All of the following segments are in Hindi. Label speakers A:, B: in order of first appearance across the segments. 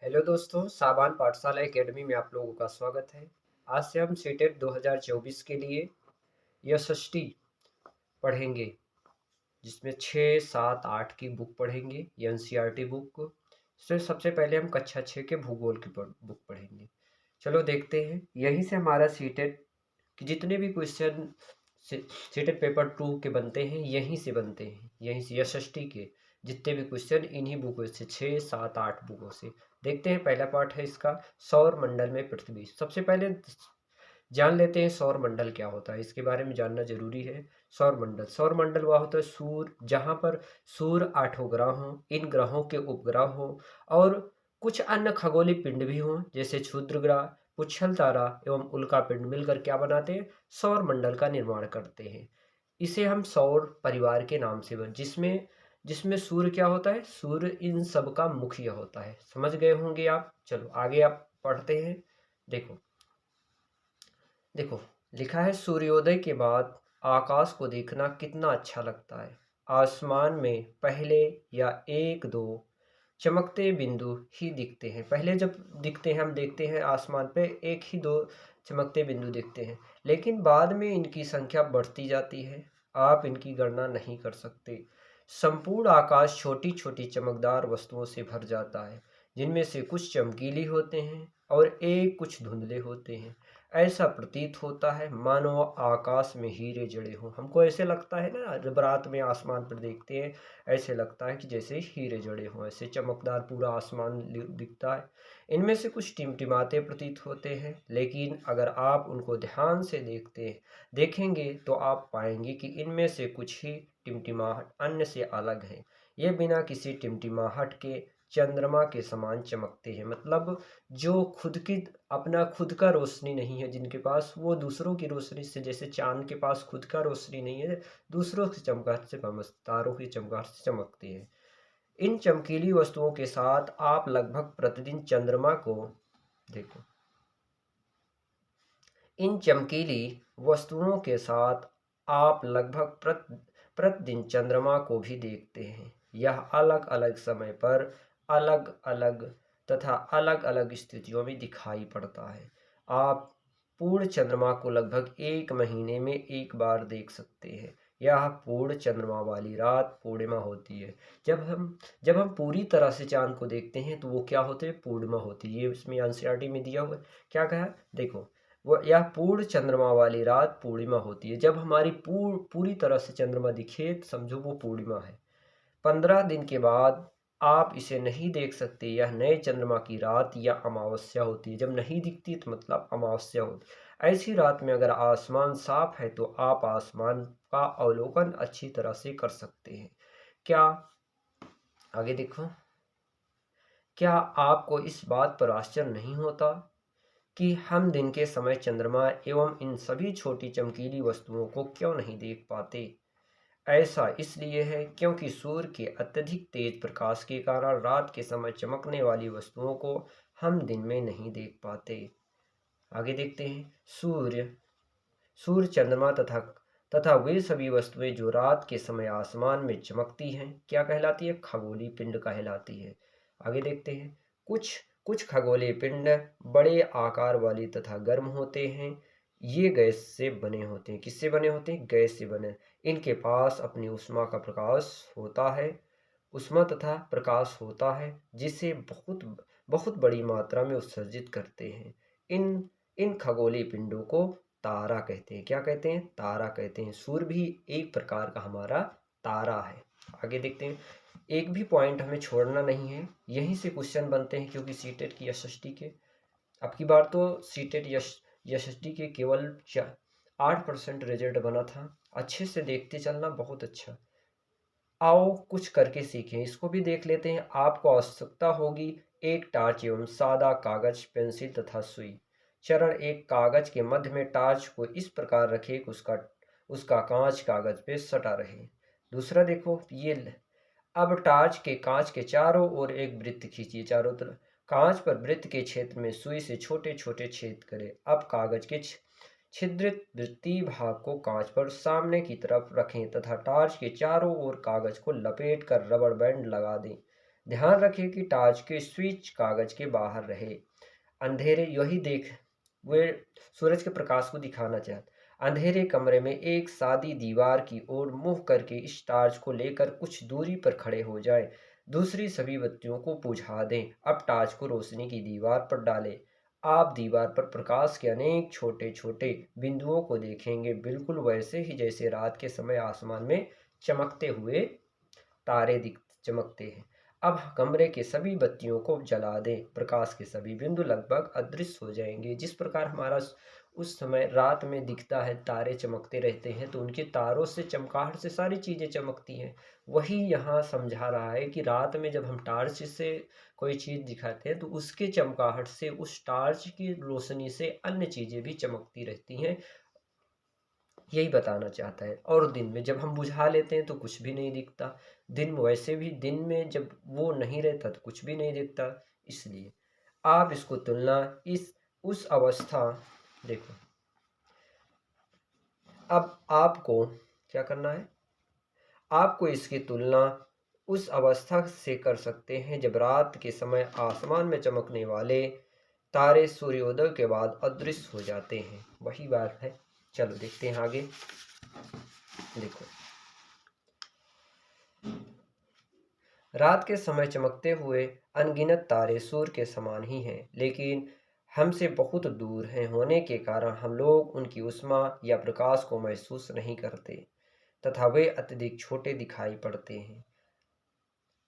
A: हेलो दोस्तों, साबान पाठशाला एकेडमी में आप लोगों का स्वागत है। आज से हम सीटेट 2024 के लिए यशस्टी पढ़ेंगे, जिसमें 6, 7, 8 की बुक पढ़ेंगे, एनसीईआरटी बुक। सबसे पहले हम कक्षा 6 के भूगोल की बुक पढ़ेंगे। चलो देखते हैं। यहीं से हमारा सीटेट कि जितने भी क्वेश्चन सीटेट पेपर 2 के बनते हैं, यहीं से बनते हैं, यहीं से यशस्टी के जितने भी क्वेश्चन इन्हीं बुकों से 6, 7, 8 बुकों से। देखते हैं, पहला पार्ट है इसका सौर मंडल में पृथ्वी। सबसे पहले जान लेते हैं सौर मंडल क्या होता है, इसके बारे में जानना जरूरी है। सौर मंडल वह होता है सूर्य, जहाँ पर सूर्य 8 ग्रह हों, इन ग्रहों के उपग्रह हों और कुछ अन्य खगोलीय पिंड भी हों, जैसे क्षुद्र ग्रह, पुच्छल तारा एवं उल्का पिंड मिलकर क्या बनाते हैं, सौर मंडल का निर्माण करते हैं। इसे हम सौर परिवार के नाम से जिसमें जिसमें सूर्य क्या होता है, सूर्य इन सब का मुखिया होता है। समझ गए होंगे आप। चलो आगे आप पढ़ते हैं। देखो देखो लिखा है, सूर्योदय के बाद आकाश को देखना कितना अच्छा लगता है। आसमान में पहले या एक दो चमकते बिंदु ही दिखते हैं। पहले जब दिखते हैं, हम देखते हैं आसमान पे एक ही दो चमकते बिंदु दिखते हैं, लेकिन बाद में इनकी संख्या बढ़ती जाती है। आप इनकी गणना नहीं कर सकते। संपूर्ण आकाश छोटी छोटी चमकदार वस्तुओं से भर जाता है, जिनमें से कुछ चमकीली होते हैं और एक कुछ धुंधले होते हैं। ऐसा प्रतीत होता है मानो आकाश में हीरे जड़े हों। हमको ऐसे लगता है ना, जब रात में आसमान पर देखते हैं, ऐसे लगता है कि जैसे हीरे जड़े हों, ऐसे चमकदार पूरा आसमान दिखता है। इनमें से कुछ टिमटिमाते प्रतीत होते हैं, लेकिन अगर आप उनको ध्यान से देखेंगे तो आप पाएंगे कि इनमें से कुछ ही टिमटिमाहट अन्य से अलग है। ये बिना किसी टिमटिमाहट के चंद्रमा के समान चमकते हैं। मतलब जो खुद की अपना खुद का रोशनी नहीं है जिनके पास, वो दूसरों की रोशनी से, जैसे चांद के पास खुद का रोशनी नहीं है, दूसरों की चमगाहट से, तारों की चमगाहट से चमकते हैं। इन चमकीली वस्तुओं के साथ आप लगभग प्रतिदिन चंद्रमा को देखो इन चमकीली वस्तुओं के साथ आप लगभग प्रतिदिन चंद्रमा को भी देखते हैं। यह अलग अलग समय पर अलग अलग तथा अलग अलग स्थितियों में दिखाई पड़ता है। आप पूर्ण चंद्रमा को लगभग 1 महीने में एक बार देख सकते हैं। यह पूर्ण चंद्रमा वाली रात पूर्णिमा होती है। जब हम पूरी तरह से चांद को देखते हैं तो वो क्या होते हैं, पूर्णिमा होती है। ये इसमें एनसीईआरटी में दिया हुआ है। क्या कहा, देखो, वो यह पूर्ण चंद्रमा वाली रात पूर्णिमा होती है। जब हमारी पूरी तरह से चंद्रमा दिखे तो समझो वो पूर्णिमा है। 15 दिन के बाद आप इसे नहीं देख सकते। यह नए चंद्रमा की रात या अमावस्या होती है। जब नहीं दिखती तो मतलब अमावस्या होती है। ऐसी रात में अगर आसमान साफ है तो आप आसमान का अवलोकन अच्छी तरह से कर सकते हैं। क्या, आगे देखो, क्या आपको इस बात पर आश्चर्य नहीं होता कि हम दिन के समय चंद्रमा एवं इन सभी छोटी चमकीली वस्तुओं को क्यों नहीं देख पाते? ऐसा इसलिए है क्योंकि सूर्य के अत्यधिक तेज प्रकाश के कारण रात के समय चमकने वाली वस्तुओं को हम दिन में नहीं देख पाते। आगे देखते हैं। सूर्य, चंद्रमा तथा वे सभी वस्तुएं जो रात के समय आसमान में चमकती हैं, क्या कहलाती है, खगोलीय पिंड कहलाती है। आगे देखते हैं। कुछ कुछ खगोलीय पिंड बड़े आकार वाली तथा गर्म होते हैं। ये गैस से बने होते हैं। किससे बने होते हैं, गैस से बने। इनके पास अपनी उष्मा का प्रकाश होता है, उष्मा तथा प्रकाश होता है, जिसे बहुत बहुत बड़ी मात्रा में उत्सर्जित करते हैं। इन इन खगोलीय पिंडों को तारा कहते हैं। क्या कहते हैं, तारा कहते हैं। सूर्य भी एक प्रकार का हमारा तारा है। आगे देखते हैं। एक भी पॉइंट हमें छोड़ना नहीं है, यहीं से क्वेश्चन बनते हैं, क्योंकि सीटेट की एसएसटी के अब की बार तो सीटेट एसएसटी के केवल 8% रिजल्ट बना था। अच्छे से देखते चलना, बहुत अच्छा। आओ कुछ करके सीखें, इसको भी देख लेते हैं। आपको आवश्यकता होगी एक टार्च एवं सादा कागज, पेंसिल तथा सुई। चरण 1, कागज के मध्य में टार्च को इस प्रकार रखें कि उसका कांच कागज पे सटा रहे। दूसरा देखो, अब टार्च के कांच के चारों ओर एक वृत्त खींचिए। चारों तरफ कांच पर वृत्त के क्षेत्र में सुई से छोटे छोटे छेद करें। अब कागज के छिद्रित वृत्तीय भाग को कांच पर सामने की तरफ रखें तथा टार्च के चारों ओर कागज को लपेट कर रबर बैंड लगा दें। ध्यान रखें कि टॉर्च के स्विच कागज के बाहर रहे। अंधेरे यही देख वे सूरज के प्रकाश को दिखाना चाहते। अंधेरे कमरे में एक सादी दीवार की ओर मुंह करके इस टॉर्च को लेकर कुछ दूरी पर खड़े हो जाए। दूसरी सभी बत्तियों को बुझा दें। अब टॉर्च को रोशनी की दीवार पर डालें। आप दीवार पर प्रकाश के अनेक छोटे छोटे बिंदुओं को देखेंगे, बिल्कुल वैसे ही जैसे रात के समय आसमान में चमकते हुए तारे दिख चमकते हैं। अब कमरे के सभी बत्तियों को जला दें। प्रकाश के सभी बिंदु लगभग अदृश्य हो जाएंगे। जिस प्रकार हमारा उस समय रात में दिखता है, तारे चमकते रहते हैं, तो उनके तारों से, चमकाहट से सारी चीज़ें चमकती हैं। वही यहाँ समझा रहा है कि रात में जब हम टॉर्च से कोई चीज़ दिखाते हैं तो उसके चमकाहट से, उस टॉर्च की रोशनी से अन्य चीज़ें भी चमकती रहती हैं। यही बताना चाहता है। और दिन में जब हम बुझा लेते हैं तो कुछ भी नहीं दिखता। दिन वैसे भी दिन में जब वो नहीं रहता तो कुछ भी नहीं दिखता। इसलिए आप इसको तुलना इस उस अवस्था देखो। अब आपको क्या करना है? आपको इसकी तुलना उस अवस्था से कर सकते हैं जब रात के समय आसमान में चमकने वाले तारे सूर्योदय के बाद अदृश्य हो जाते हैं। वही बात है। चलो देखते हैं आगे। देखो, रात के समय चमकते हुए अनगिनत तारे सूर्य के समान ही हैं, लेकिन हमसे बहुत दूर हैं होने के कारण हम लोग उनकी ऊष्मा या प्रकाश को महसूस नहीं करते तथा वे अत्यधिक छोटे दिखाई पड़ते हैं।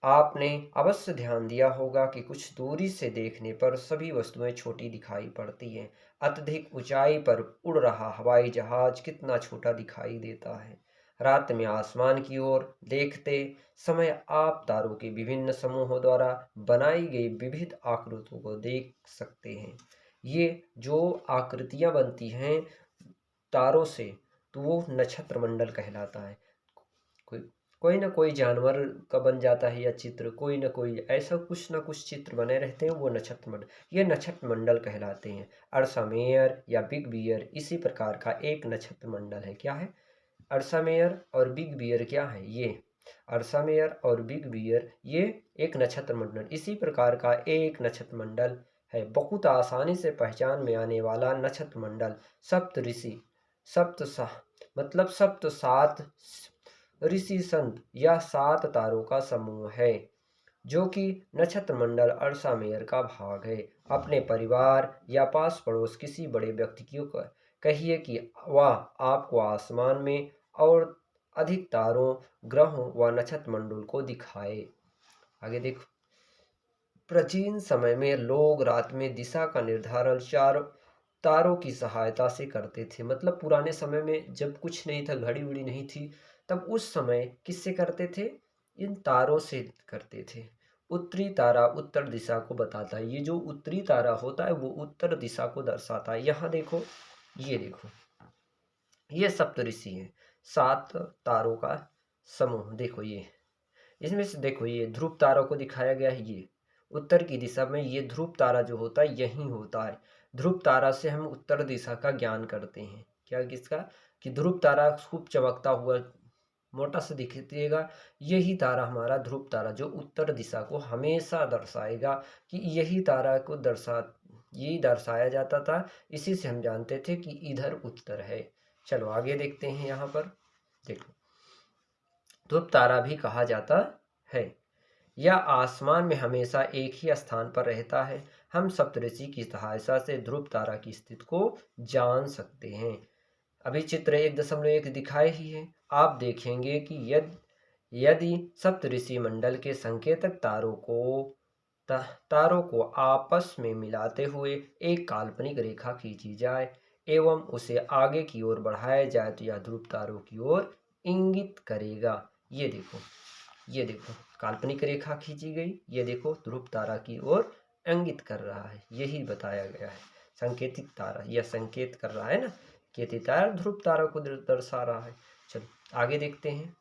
A: आपने अवश्य ध्यान दिया होगा कि कुछ दूरी से देखने पर सभी वस्तुएं छोटी दिखाई पड़ती हैं। अत्यधिक ऊंचाई पर उड़ रहा हवाई जहाज कितना छोटा दिखाई देता है। रात में आसमान की ओर देखते समय आप तारों के विभिन्न समूहों द्वारा बनाई गई विविध आकृतियों को देख सकते हैं। ये जो आकृतियां बनती हैं तारों से, तो वो नक्षत्र मंडल कहलाता है। कोई कोई ना कोई जानवर का बन जाता है, या चित्र कोई ना कोई ऐसा कुछ ना कुछ चित्र बने रहते हैं, वो नक्षत्र मंडल, ये नक्षत्र मंडल कहलाते हैं। अर्सा मेयर या बिग बियर इसी प्रकार का एक नक्षत्र मंडल है। क्या है? अर्सा मेयर और बिग बियर क्या है? ये अर्सा मेयर और बिग बियर ये एक नक्षत्र मंडल इसी प्रकार का एक नक्षत्र मंडल है। बहुत आसानी से पहचान में आने वाला नक्षत्र मंडल सप्त ऋषि सप्त मतलब सप्त सात ऋषि संत या सात तारों का समूह है, जो कि नक्षत्र मंडल अर्सा मेयर का भाग है। अपने परिवार या पास पड़ोस किसी बड़े व्यक्ति को कहिए कि वह आपको आसमान में और अधिक तारों, ग्रहों व नक्षत्र मंडल को दिखाए। आगे देखो। प्राचीन समय में लोग रात में दिशा का निर्धारण चार तारों की सहायता से करते थे। मतलब पुराने समय में जब कुछ नहीं था, घड़ी उड़ी नहीं थी, तब उस समय किससे करते थे? इन तारों से करते थे। उत्तरी तारा उत्तर दिशा को बताता है। ये जो उत्तरी तारा होता है वो उत्तर दिशा को दर्शाता है। यहाँ देखो, ये देखो, ये सप्तऋषि है, सात तारों का समूह। देखो ये, इसमें से देखो ये ध्रुव तारा को दिखाया गया है। ये उत्तर की दिशा में ये ध्रुव तारा जो होता है यही होता है। ध्रुव तारा से हम उत्तर दिशा का ज्ञान करते हैं। क्या? किसका? कि ध्रुव तारा खूब चमकता हुआ मोटा सा दिखेगा, यही तारा हमारा ध्रुव तारा जो उत्तर दिशा को हमेशा दर्शाएगा, कि यही तारा को यही दर्शाया जाता था। इसी से हम जानते थे कि इधर उत्तर है। चलो आगे देखते हैं। यहाँ पर देखो, ध्रुव तारा भी कहा जाता है। यह आसमान में हमेशा एक ही स्थान पर रहता है। हम सप्तऋषि की सहायता से ध्रुव तारा की स्थिति को जान सकते हैं। अभी चित्र 1.1 दिखाए ही है। आप देखेंगे कि यदि सप्तऋषि मंडल के संकेतक तारों को आपस में मिलाते हुए एक काल्पनिक रेखा खींची जाए एवं उसे आगे की ओर बढ़ाया जाए तो यह ध्रुव तारों की ओर इंगित करेगा। ये देखो, ये देखो, काल्पनिक रेखा खींची गई, ये देखो ध्रुव तारा की ओर इंगित कर रहा है। यही बताया गया है। संकेतिक तारा यह संकेत कर रहा है ना, केती तारा ध्रुव तारा को दर्शा रहा है। चलो आगे देखते हैं।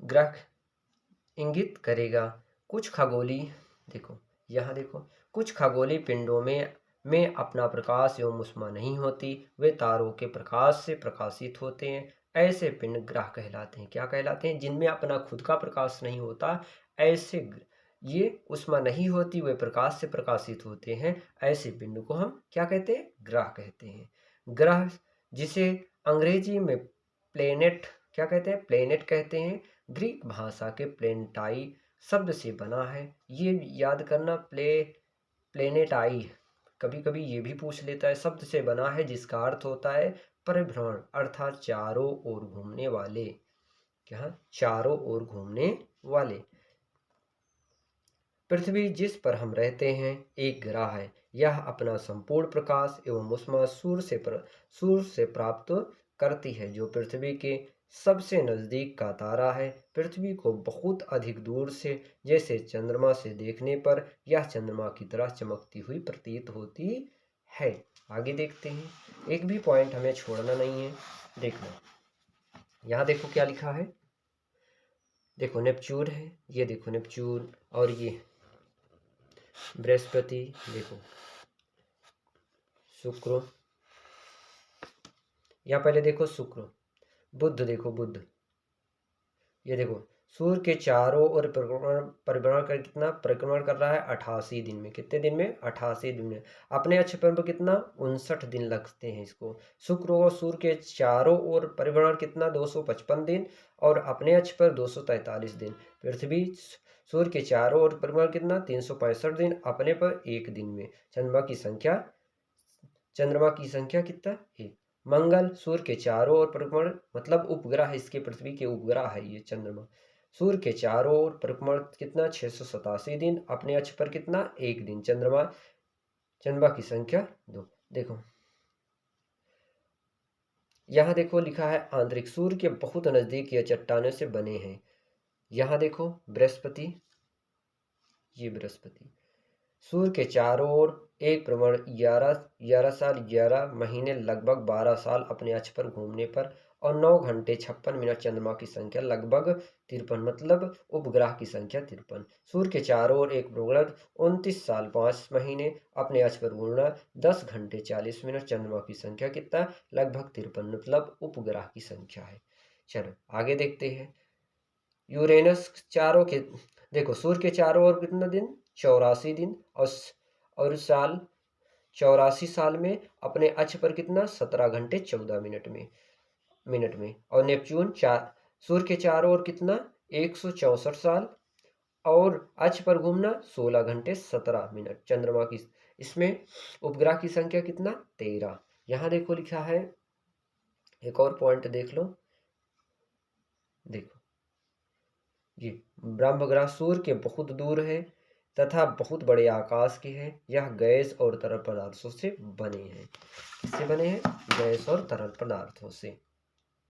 A: ग्रह इंगित करेगा। कुछ खगोली देखो, यहाँ देखो, कुछ खगोलीय पिंडों में अपना प्रकाश एवं ऊष्मा नहीं होती। वे तारों के प्रकाश से प्रकाशित होते हैं। ऐसे पिंड ग्रह कहलाते हैं। क्या कहलाते हैं? जिनमें अपना खुद का प्रकाश नहीं होता, ऐसे ये ऊष्मा नहीं होती, वे प्रकाश से प्रकाशित होते हैं। ऐसे पिंड को हम क्या कहते हैं? ग्रह कहते हैं। ग्रह, जिसे अंग्रेजी में प्लेनेट क्या कहते हैं? प्लेनेट कहते हैं। ग्रीक भाषा के प्लेनेटाई शब्द से बना है। ये याद करना, प्लेनेटाई कभी कभी ये भी पूछ लेता है, शब्द से बना है जिसका अर्थ होता है परिभ्रमण, अर्थात चारों ओर घूमने वाले। क्या? चारों ओर घूमने वाले। पृथ्वी जिस पर हम रहते हैं एक ग्रह है। यह अपना संपूर्ण प्रकाश एवं ऊष्मा सूर्य से प्राप्त करती है, जो पृथ्वी के सबसे नजदीक का तारा है। पृथ्वी को बहुत अधिक दूर से, जैसे चंद्रमा से देखने पर यह चंद्रमा की तरह चमकती हुई प्रतीत होती है। आगे देखते हैं, एक भी पॉइंट हमें छोड़ना नहीं है। देखना, यहाँ देखो क्या लिखा है। देखो नेपच्यून है, ये देखो नेपच्यून, और ये बृहस्पति, देखो शुक्र, या पहले देखो शुक्र, बुध, देखो बुध, ये देखो सूर्य के चारों ओर परिभ्रमण कर कितना परिक्रमण कर रहा है? 88 दिन में। कितने दिन में? 88 दिन में। अपने अक्ष पर कितना? 59 दिन लगते हैं इसको। शुक्र और सूर्य के चारों ओर परिभ्रमण कितना? 255 दिन, और अपने अक्ष पर 243 दिन। पृथ्वी सूर्य के चारों ओर परिभ्रमण कितना? 365 दिन, अपने पर 1 दिन में। चंद्रमा की संख्या कितना? 1। मंगल सूर्य के चारों ओर परिक्रमण, मतलब उपग्रह, इसके पृथ्वी के उपग्रह है ये चंद्रमा। सूर्य के चारों ओर परिक्रमण कितना? 687 दिन, अपने अक्ष पर कितना? 1 दिन। चंद्रमा की संख्या 2। देखो यहाँ देखो लिखा है आंतरिक, सूर्य के बहुत नजदीक ये चट्टानों से बने हैं। यहाँ देखो बृहस्पति, ये बृहस्पति सूर्य के चारों ओर एक भ्रमण 11 साल 11 महीने लगभग 12 साल अपने अक्ष पर घूमने पर, और 9 घंटे 56 मिनट। चंद्रमा की संख्या लगभग 53, मतलब उपग्रह की संख्या 53। सूर्य के चारों ओर एक भ्रमण 29 साल 5 महीने अपने अक्ष पर घूमना, 10 घंटे 40 मिनट। चंद्रमा की संख्या कितना? लगभग 53, मतलब उपग्रह की संख्या है। चलो आगे देखते हैं। यूरेनस चारों के, देखो सूर्य के चारों ओर कितना दिन? 84 दिन, और साल 84 साल में अपने अक्ष पर कितना? 17 घंटे 14 मिनट में। और नेपच्यून सूर्य के चारों ओर कितना? 164 साल, और अक्ष पर घूमना 16 घंटे 17 मिनट। चंद्रमा की, इसमें उपग्रह की संख्या कितना? 13। यहाँ देखो लिखा है, एक और पॉइंट देख लो। देखो ये ब्रह्म ग्रह सूर्य के बहुत दूर है तथा बहुत बड़े आकाश के हैं। यह गैस और तरल पदार्थों से बने हैं। किससे बने हैं? गैस और तरल पदार्थों से।